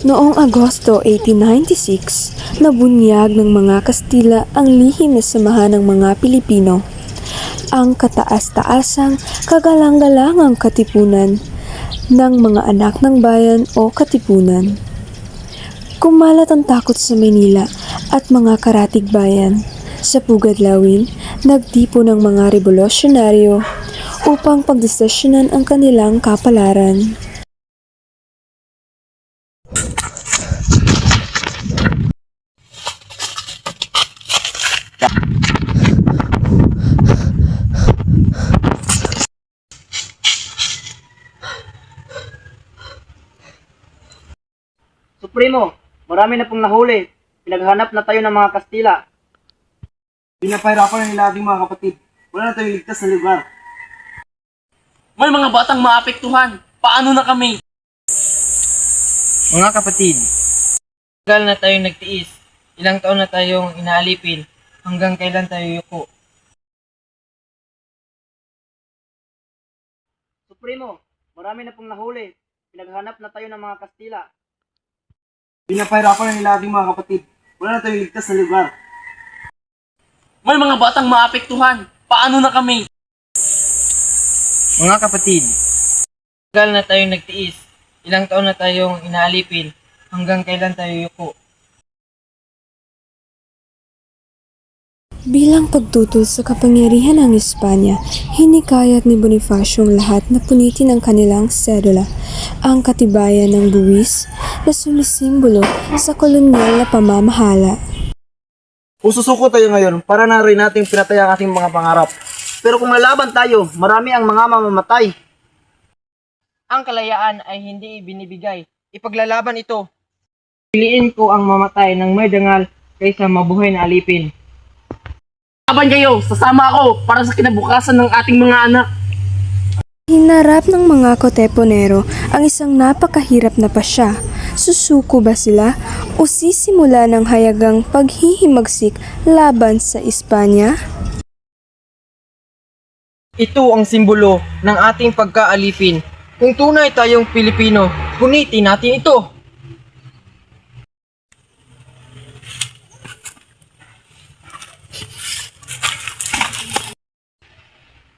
Noong Agosto 1896, nabunyag ng mga Kastila ang lihim na samahan ng mga Pilipino. Ang kataas-taasang kagalang-galangang katipunan ng mga anak ng bayan o katipunan. Kumalat ang takot sa Maynila at mga karatig bayan. Sa Pugadlawin, nagdipo ng mga rebolusyonaryo upang pagdesisyonan ang kanilang kapalaran. Supremo, marami na pong nahuli. Pinaghanap na tayo ng mga Kastila. Pinapahirapan na nila ating mga kapatid. Wala na tayong ligtas na lugar. May mga batang maapektuhan. Paano na kami? Mga kapatid, tagal na tayong nagtiis. Ilang taon na tayong inaalipin. Hanggang kailan tayo yuko? Supremo, marami na pong nahuli. Pinaghanap na tayo ng mga Kastila. Pinapahirapan na nila ating mga kapatid. Wala na tayong ligtas na lugar. May mga batang maapektuhan. Paano na kami? Mga kapatid, tagal na tayong nagtiis. Ilang taon na tayong inaalipin. Hanggang kailan tayo yuko? Bilang pagtutol sa kapangyarihan ng Espanya, hinikayat ni Bonifacio ang lahat na punitin ang kanilang sedula, ang katibayan ng buwis na sumisimbolo sa kolonyal na pamamahala. Ususuko tayo ngayon para na rin nating pinatay ang ating mga pangarap. Pero kung lalaban tayo, marami ang mga mamamatay. Ang kalayaan ay hindi ibinibigay. Ipaglalaban ito. Piliin ko ang mamatay ng may dangal kaysa mabuhay na alipin. Laban kayo! Sasama ako para sa kinabukasan ng ating mga anak. Hinarap ng mga Koteponero ang isang napakahirap na pasya. Susuko ba sila o sisimula ng hayagang paghihimagsik laban sa Espanya? Ito ang simbolo ng ating pagkaalipin. Kung tunay tayong Pilipino, punitin natin ito.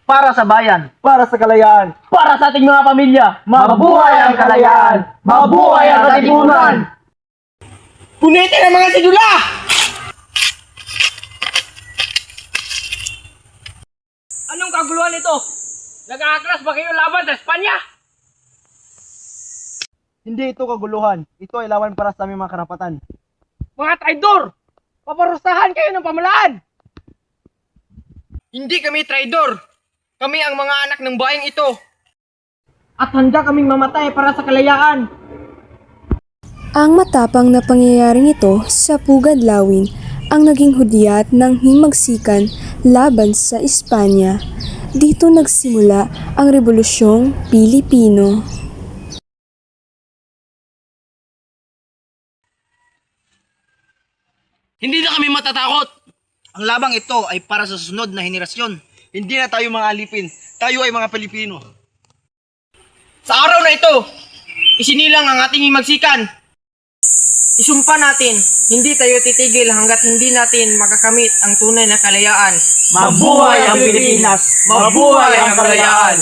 Para sa bayan, Para sa kalayaan. Para sa ating mga pamilya. mabuhay ang kalayaan! Mabuhay ang katipunan! Punitin ang mga sidula! Anong kaguluhan ito? Nag-aaklas ba kayo laban sa Espanya? Hindi ito kaguluhan. Ito ay laban para sa aming mga karapatan. Mga traidor! Paparusahan kayo ng pamalaan! Hindi kami traidor. Kami ang mga anak ng bayang ito. At handa kaming mamatay para sa kalayaan. Ang matapang na pangyayaring ito sa Pugadlawin ang naging hudyat ng himagsikan laban sa Espanya. Dito nagsimula ang Rebolusyong Pilipino. Hindi na kami matatakot! Ang labang ito ay para sa susunod na henerasyon. Hindi na tayo mga alipin. Tayo ay mga Pilipino. Sa araw na ito, isinilang ang ating himagsikan. Isumpa natin, hindi tayo titigil hanggat hindi natin makakamit ang tunay na kalayaan. Mabuhay ang Pilipinas! Mabuhay ang kalayaan!